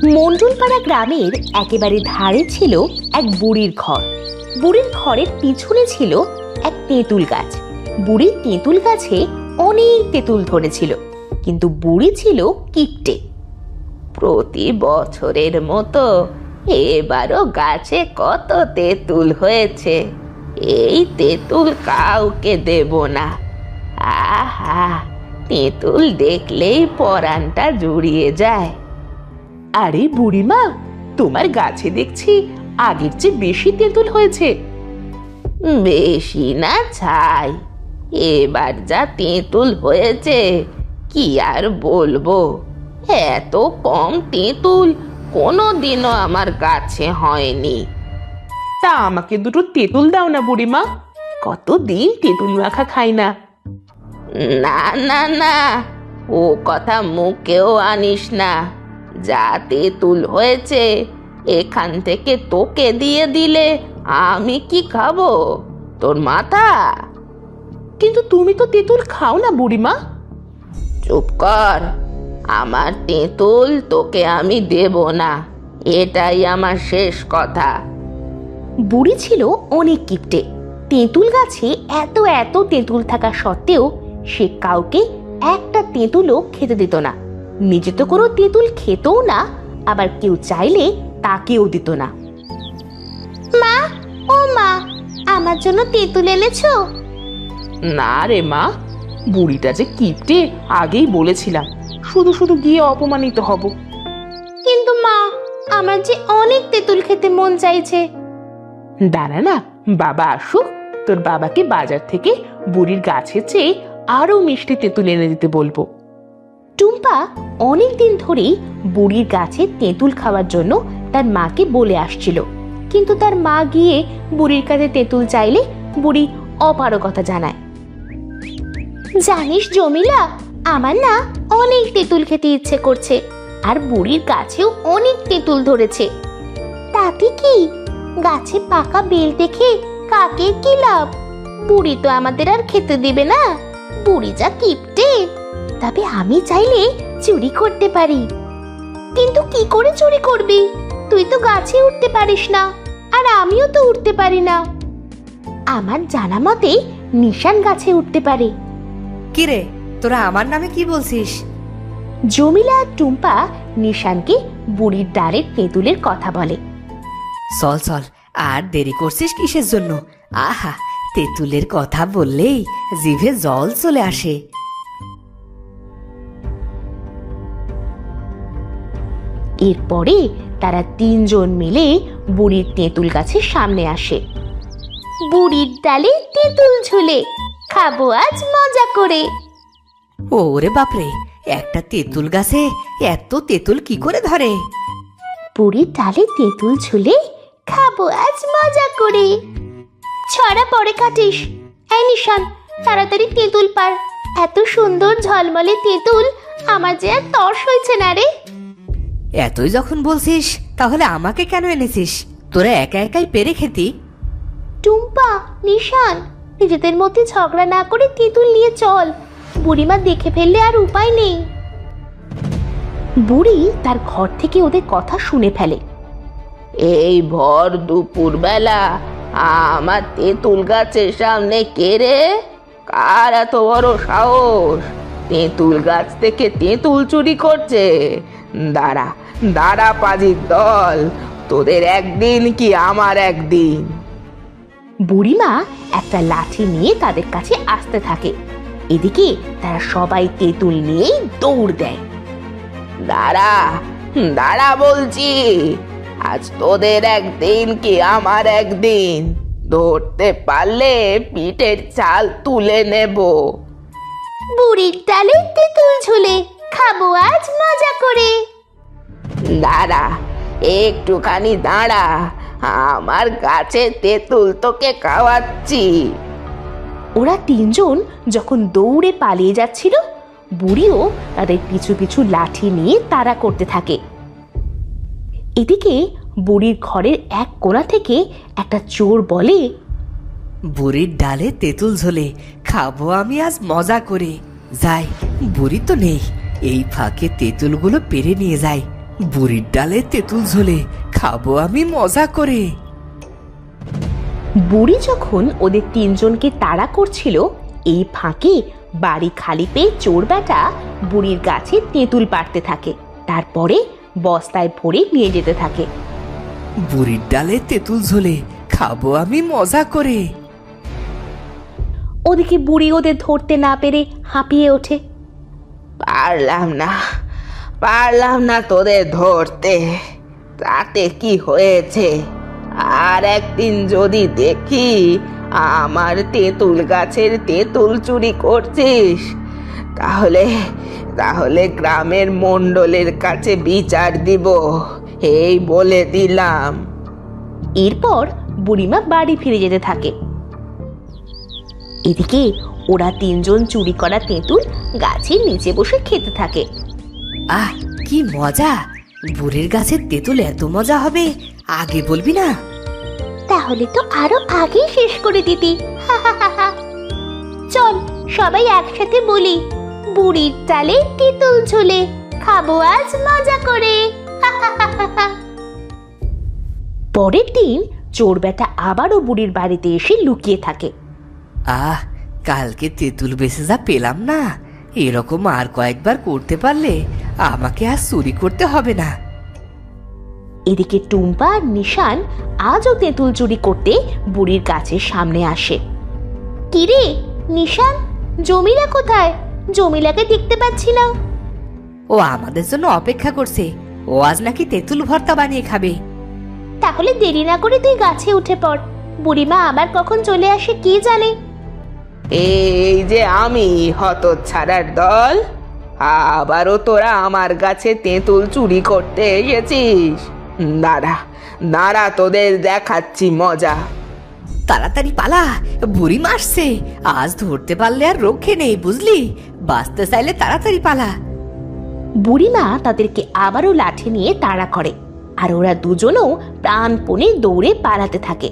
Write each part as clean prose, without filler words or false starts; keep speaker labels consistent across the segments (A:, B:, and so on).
A: মণ্ডলপাড়া গ্রামের একেবারে ধারে ছিল এক বুড়ির ঘর। বুড়ির ঘরের পিছনে ছিল এক তেঁতুল গাছ। বুড়ির তেঁতুল গাছে অনেক তেঁতুল ধরেছিল, কিন্তু বুড়ি ছিল কিপটে। প্রতি বছরের মতো এবারও গাছে কত তেঁতুল হয়েছে, এই তেঁতুল কাউকে দেব না। আহা, তেঁতুল দেখলেই পরানটা জুড়িয়ে যায়। আরে বুড়িমা, তোমার গাছে দেখছি আগের চেয়ে বেশি তেঁতুল হয়েছে। বেশি না ছাই, এবার যা তেঁতুল হয়েছে কি আর বলবো। এত কম তেঁতুল কোনোদিনও আমার গাছে হয়নি। তা আমাকে দুটো তেঁতুল দাও না বুড়িমা, কতদিন তেঁতুল মাখা খাই না। না না না, ও কথা মুখেও আনিস না। যা তেঁতুল হয়েছে এখান থেকে তোকে দিয়ে দিলে আমি কি খাবো? তোর মাথা। কিন্তু তুমি তো তেঁতুল খাও না বুড়িমা। চুপ কর, আমার তেঁতুল তোকে আমি দেব না, এটাই আমার শেষ কথা। বুড়ি ছিল অনেক কিপটে। তেঁতুল গাছে এত এত তেঁতুল থাকা সত্ত্বেও সে কাউকে একটা তেঁতুলও খেতে দিত না। নিজে তো কোনো তেঁতুল খেতও না, আবার কেউ চাইলে তাকেও দিত না। মা, ও মা, আমার জন্য তেঁতুল এনেছো? না রে মা, বুড়িটা যে কিপটে আগেই বলেছিলাম, শুধু শুধু গিয়ে অপমানিত হব। কিন্তু মা, আমার যে অনেক তেঁতুল খেতে মন চাইছে। দাঁড়া না, বাবা আসুক, তোর বাবাকে বাজার থেকে বুড়ির গাছের চেয়ে আরো মিষ্টি তেঁতুল এনে দিতে বলবো। টুম্পা অনেক দিন ধরেই বুড়ির গাছে তেঁতুল খাওয়ার জন্য তার মাকে বলে আসছিল, কিন্তু তার মা গিয়ে বুড়ির কাছে তেঁতুল চাইলে বুড়ি অপারগতা জানায়। জানিস জমিলা, আমার না অনেক তেঁতুল খেতে ইচ্ছে করছে, আর বুড়ির গাছেও অনেক তেঁতুল ধরেছে। তাতে কি, গাছে পাকা বেল দেখে কাকে কি লাভ? বুড়ি তো আমাদের আর খেতে দিবে না। বুড়ি যা কিপটে। তবে আমি চাইলে চুরি করতে পারি। কিন্তু কি করে চুরি করবি? তুই তো গাছে উঠতে পারিস না, আর আমিও তো উঠতে পারি না। আমার জানা মতে নিশান গাছে উঠতে পারে।
B: কিরে, তোরা আমার নামে কি বলছিস?
A: জমিলা আর টুম্পা নিশানকে বুড়ির ডালের তেঁতুলের কথা বলে।
B: চল চল, আর দেরি করছিস কিসের জন্য? আহা, তেঁতুলের কথা বললেই জিভে জল চলে আসে।
A: এরপরে তারা তিনজন মিলে বুড়ির তেঁতুল গাছের সামনে আসে। বুড়ির ডালে তেঁতুল ঝুলে, খাবো আজ মজা করে।
B: ওরে বাপরে, একটা তেঁতুল গাছে এত তেঁতুল কি করে ধরে?
A: বুড়ির ডালে তেঁতুল ঝুলে, খাবো আজ মজা করে। ছড়া পরে কাটিস। এই নিশান, তাড়াতাড়ি তেঁতুল পার। এত সুন্দর ঝলমলে তেঁতুল আমার যে আর তর্স হয়েছে না রে।
B: এতই যখন বলছিস, তাহলে আমাকে কেন এনেছিস? তোরা একা একাই পেরে খেতি।
A: টুম্পা, নিশান, নিজেদের মধ্যে ঝগড়া না করে তেঁতুল নিয়ে চল। বুড়িমা দেখে ফেললে আর উপায় নেই। বুড়ি তার ঘর থেকে ওদের কথা শুনে ফেলে। এই ভর দুপুর বেলা আমার তেঁতুল গাছের সামনে কে রে? কার এত বড় সাহস তেঁতুল গাছ থেকে তেঁতুল চুরি করছে? দাঁড়া দাঁড়া পাজির দল, তোদের একদিন কি আমার একদিন। বুড়িমা একটা লাঠি নিয়ে তাদের কাছে আসতে থাকে। এদিকে তারা সবাই তেঁতুল নিয়ে দৌড় দেয়। দাঁড়া দাঁড়া বলছি, আজ তোদের একদিন কি আমার একদিন। ধরতে পারলে পিঠের চাল তুলে নেব। বুড়ির ডালে তেঁতুল ঝুলে, খাবো আজ মজা করে। দাঁড়া, একটুখানি দাঁড়া, আমার গাছে তেঁতুল তোকে খাওয়াচ্ছি। ওরা তিনজন যখন দৌড়ে পালিয়ে যাচ্ছিল, বুড়িও তাদের পিছু পিছু লাঠি নিয়ে তাড়া করতে থাকে। এদিকে বুড়ির ঘরের এক কোণা থেকে একটা চোর বলে,
B: বুড়ির ডালে তেঁতুল ঝোলে, খাবো আমি আজ মজা করে। যাই, বুড়ি তো নেই, এই ফাঁকে তেঁতুলগুলো পেরে নিয়ে যাই, বুড়ির ডালে তেঁতুল ঝোলে খাবো আমি মজা করে।
A: বুড়ি যখন ওদের তিনজনকে তাড়া করছিল, এই ফাঁকে বাড়ি খালি পেয়ে চোর বেটা বুড়ির গাছে তেঁতুল পাড়তে থাকে, তারপরে বস্তায় ভরে নিয়ে যেতে থাকে।
B: বুড়ির ডালে তেঁতুল ঝোলে খাবো আমি মজা করে।
A: ওদিকে বুড়ি ওদের ধরতে না পেরে হাঁপিয়ে ওঠে। পারলাম না তোদের ধরতে, তাতে কি হয়েছে? আর একদিন যদি দেখি আমার তেঁতুল গাছের তেঁতুল চুরি করছিস, তাহলে গ্রামের মণ্ডলের কাছে বিচার দিব, এই বলে দিলাম। এরপর বুড়িমা বাড়ি ফিরে যেতে থাকে। এদিকে ওরা তিনজন চুরি করা তেঁতুল গাছের নিচে বসে খেতে থাকে।
B: আহ, কি মজা! বুড়ির গাছের তেঁতুল এত মজা হবে, আগে বলবি না?
A: তাহলে তো আরো আগে শেষ করে দিতি। চল সবাই একসাথে বলি, বুড়ির ডালে তেঁতুল ঝোলে খাবো আজ মজা করে। পরের দিন চোর বেটা আবারও বুড়ির বাড়িতে এসে লুকিয়ে থাকে।
B: আহ, কালকে তেঁতুল বেঁচে যা পেলাম না, এরকম আর কয়েকবার করতে পারলে আমাকে আর চুরি করতে হবে না।
A: এদিকে টুম্পা আর নিশান আজও তেঁতুল চুরি করতে বুড়ির গাছের সামনে আসে। কিরে নিশান, জমিলা কোথায়? জমিলাকে দেখতে পাচ্ছি না।
B: ও আমাদের জন্য অপেক্ষা করছে, ও আজ নাকি তেঁতুল ভর্তা বানিয়ে খাবে।
A: তাহলে দেরি না করে তুই গাছে উঠে পড়, বুড়িমা আবার কখন চলে আসে কে জানে। এই যে আমি হতচ্ছাড়ার দল, আবারও তোরা আমার গাছে তেঁতুল চুরি করতে এসেছিস। দাঁড়া তোদের দেখাচ্ছি মজা।
B: তাড়াতাড়ি পালা, বুড়ি মারছে, আজ ধরতে পারলে আর রক্ষে নেই, বুঝলি? বাঁচতে চাইলে তাড়াতাড়ি পালা।
A: বুড়িমা তাদেরকে আবারও লাঠি নিয়ে তাড়া করে, আর ওরা দুজনও প্রাণপণে দৌড়ে পালাতে থাকে।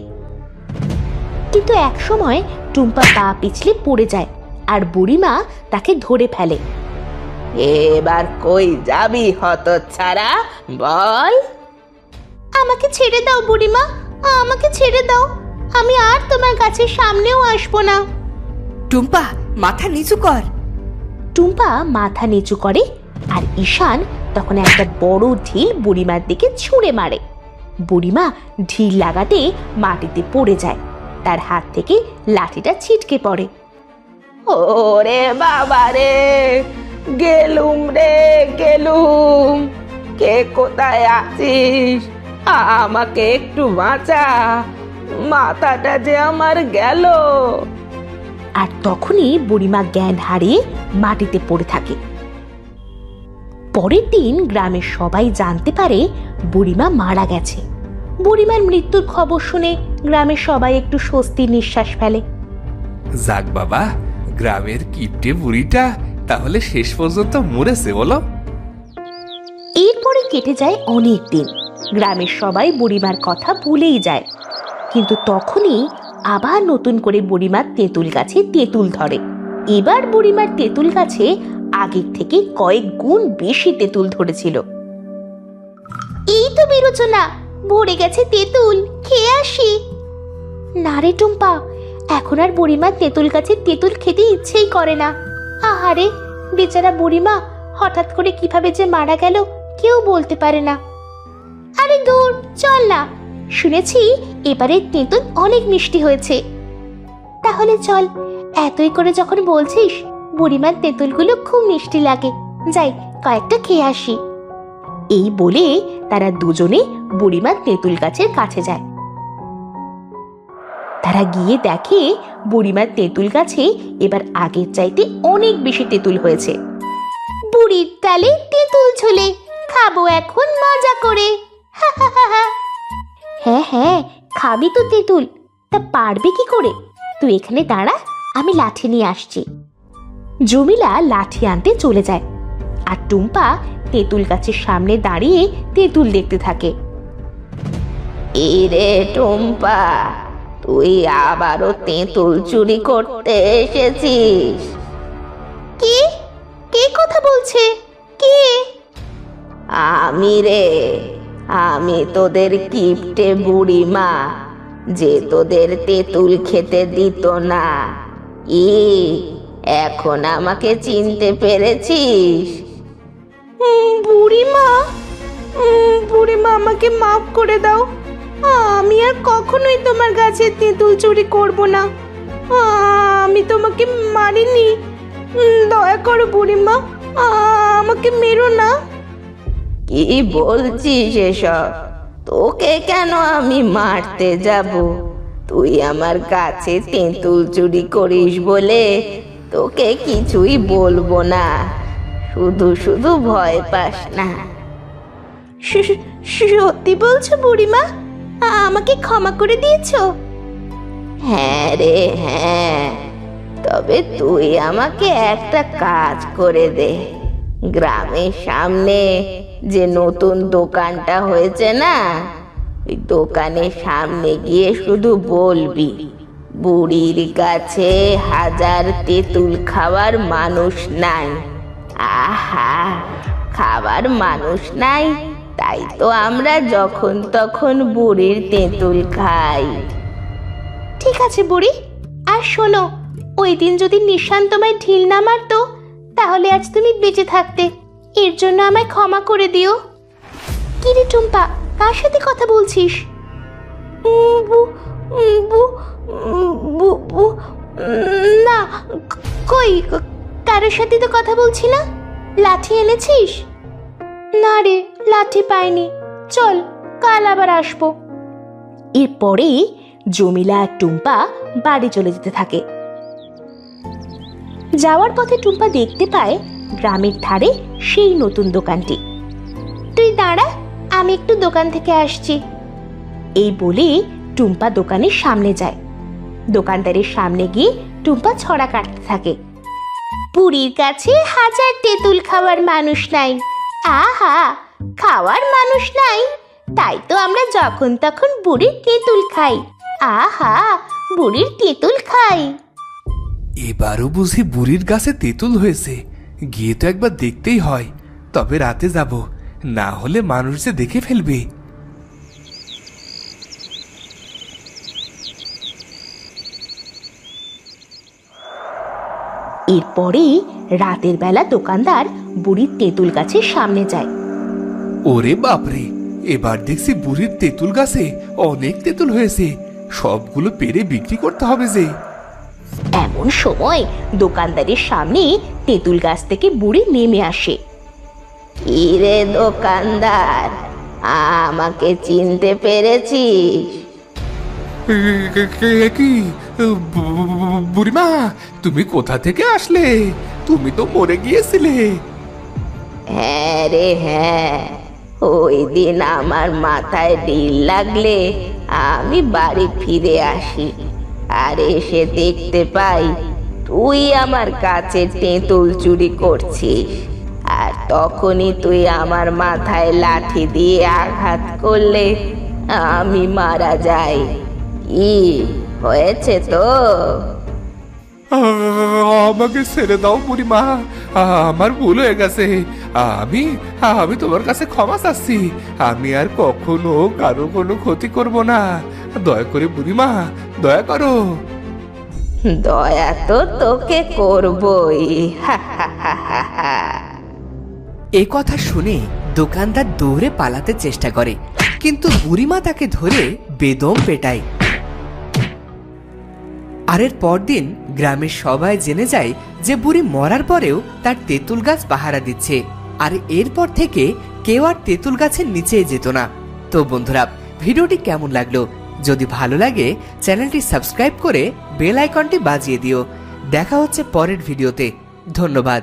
A: কিন্তু একসময় টুম্পা পা পিছলে পড়ে যায়, আর বুড়িমা তাকে ধরে ফেলে। এবার কই যাবি হতচ্ছাড়া, বল? আমাকে ছেড়ে দাও বুড়িমা, আমাকে ছেড়ে দাও, আমি আর তোমার গাছের সামনেও আসবো না।
B: টুম্পা মাথা নিচু কর।
A: টুম্পা মাথা নিচু করে, আর ঈশান তখন একটা বড় ঢিল বুড়িমার দিকে ছুঁড়ে মারে। বুড়িমা ঢিল লাগাতে মাটিতে পড়ে যায়, তার হাত থেকে লাঠিটা ছিটকে পড়ে। ওরে বাবা রে, গেলুম রে গেলুম, কে কোথায় আছিস? আমাকে একটু বাঁচা, মাথাটা যে আমার গেল। আর তখনই বুড়িমা জ্ঞান হারিয়ে মাটিতে পড়ে থাকে। পরের দিন গ্রামের সবাই জানতে পারে বুড়িমা মারা গেছে। বুড়িমার মৃত্যুর খবর শুনে গ্রামের সবাই একটু স্বস্তির নিঃশ্বাস ফেলে।
C: যাক বাবা, গ্রামের কিপটে বুড়িটা তাহলে শেষ পর্যন্ত মরেছে বলো।
A: এরপরে কেটে যায় অনেক দিন, গ্রামের সবাই বুড়িমার কথা ভুলেই যায়। কিন্তু তখনই আবার নতুন করে বুড়িমার তেঁতুল গাছে তেঁতুল ধরে। এবার বুড়িমার তেঁতুল গাছে আগের থেকে কয়েক গুণ বেশি তেঁতুল ধরেছিল। এই তো বেরোচ্ছ না, ভরে গেছে তেঁতুল, খেয়ে আসি। না রে টুম্পা, এখন আর বুড়িমার তেঁতুল গাছে তেঁতুল খেতে ইচ্ছেই করে না। আহারে বেচারা বুড়িমা হঠাৎ করে কিভাবে যে মারা গেল কেউ বলতে পারে না। আরে দূর, চল না, শুনেছি এবারে তেঁতুল অনেক মিষ্টি হয়েছে। তাহলে চল, এতই করে যখন বলছিস, বুড়িমার তেঁতুলগুলো খুব মিষ্টি লাগে, যাই কয়েকটা খেয়ে আসি। এই বলে তারা দুজনে বুড়িমার তেঁতুল গাছের কাছে যায়। তারা গিয়ে দেখে বুড়িমার তেঁতুল গাছে এবার আগের চাইতে অনেক বেশি তেঁতুল হয়েছে। বুড়ির ডালে তেঁতুল ঝোলে খাবো এখন মজা করে। হ্যাঁ হ্যাঁ, খাবি তো তেঁতুল, তা পারবে কি করে? তুই এখানে দাঁড়া, আমি লাঠি নিয়ে আসছি। জমিলা লাঠি আনতে চলে যায়, আর টুম্পা তেঁতুল গাছের সামনে দাঁড়িয়ে তেঁতুল দেখতে থাকে। এরে টুম্পা, তুই আবারও তেঁতুল চুরি করতে এসেছিস? কে কে কথা বলছে? কে? আমি তোদের কিপ্টে বুড়ি মা, যে তোদের তেঁতুল খেতে দিত না। এখন আমাকে চিনতে পেরেছিস? বুড়িমা, বুড়িমা আমাকে মাফ করে দাও। আমি আর কখনোই তোমার গাছের তেঁতুল চুরি করব না। আমি তোমাকে মারিনি। দয়া করো বুড়িমা, আমাকে মেরো না। কি বলছিস এসব? তোকে কেন আমি মারতে যাব? তুই আমার গাছে তেঁতুল চুরি করিস বলে তোকে কিছুই বলবো না। শুধু শুধু ভয় পাস না। সত্যি বলছো বুড়িমা? আমাকে ক্ষমা করে দিয়েছো? হ্যাঁ রে হ্যাঁ, তবে তুই আমাকে একটা কাজ করে দে। গ্রামের সামনে যে নতুন দোকানটা হয়েছে না, ওই দোকানের সামনে গিয়ে শুধু বলবি, বুড়ির কাছে হাজার তেঁতুল খাওয়ার মানুষ নাই। আহা, খাবার মানুষ নাই, তাই তো আমরা যখন তখন বুড়ির তেঁতুল খাই। ঠিক আছে বুড়ি, আর শোনো, ওই দিন যদি নিশান তোমায় ঢিল না মারতো, তাহলে আজ তুমি বেঁচে থাকতে। এর জন্য আমায় ক্ষমা করে দিও। কি রে টুম্পা, কার সাথে কথা বলছিস? না, কই, কারোর সাথে তো কথা বলছি না। লাঠি এনেছিস? না রে, লাঠি পাইনি। চল, কাল আবার আসবো। এরপরে জমিলা আর টুম্পা বাড়ি চলে যেতে থাকে। যাওয়ার পথে টুম্পা দেখতে পায় গ্রামের ধারে সেই নতুন দোকানটি। তুই দাঁড়া, আমি একটু দোকান থেকে আসছি। এই বলে টুম্পা দোকানের সামনে যায়। দোকানদারের সামনে গিয়ে টুম্পা ছড়া কাটতে থাকে। বুড়ির কাছে হাজার তেঁতুল খাওয়ার মানুষ নাই। আহা, খাওয়ার মানুষ নাই, তাই তো আমরা যখন তখন বুড়ির তেঁতুল খাই। আহা, বুড়ির তেঁতুল খাই।
C: এবারও বুঝি বুড়ির গাছে তেঁতুল হয়েছে, গিয়ে তো একবার দেখতেই হয়। তবে রাতে যাব, না হলে মানুষ যে দেখে ফেলবে।
A: এরপরে রাতের বেলা দোকানদার বুড়ির তেঁতুল গাছের সামনে যায়।
C: ওরে বাপরে, এবার দেখছি বুড়ির তেঁতুল গাছে অনেক তেঁতুল হয়েছে, সবগুলো পেরে বিক্রি করতে হবে যে।
A: এমন সময় দোকানদারের সামনে তেঁতুল গাছ থেকে বুড়ি নেমে আসে। কি রে দোকানদার, আমাকে চিনতে পেরেছিস?
C: কি বুড়িমা, তুমি কোথা থেকে আসলে? তুমি তো মরে গিয়েছিলে।
A: হ্যাঁ রে হ্যাঁ, ওই দিন আমার মাথায় ঢিল লাগলে আমি বাড়ি ফিরে আসি, আর এসে দেখতে পাই তুই আমার কাছে তেঁতুল চুরি করছিস। আর তখনই তুই আমার মাথায় লাঠি দিয়ে আঘাত করলে আমি মারা যাই। কি হয়েছে তো?
C: আমাকে ছেড়ে দাও বুড়িমা, আমার ভুল হয়ে গেছে। আমি আমি তোমার কাছে ক্ষমা চাচ্ছি। আমি আর কখনো কারো কোনো ক্ষতি করব না। দয়া করে বুড়িমা, দয়া করো।
A: দয়া তো তোকে করবই।
B: এ কথা শুনে দোকানদার দৌড়ে পালাতে চেষ্টা করে, কিন্তু বুড়িমা তাকে ধরে বেদম পেটায়। আর এর পরদিন গ্রামের সবাই জেনে যায় যে বুড়ি মরার পরেও তার তেঁতুল গাছ পাহারা দিচ্ছে। আর এরপর থেকে কেউ আর তেঁতুল গাছের নিচে যেত না। তো বন্ধুরা, ভিডিওটি কেমন লাগলো? যদি ভালো লাগে চ্যানেলটি সাবস্ক্রাইব করে বেল আইকনটি বাজিয়ে দিও। দেখা হচ্ছে পরের ভিডিওতে। ধন্যবাদ।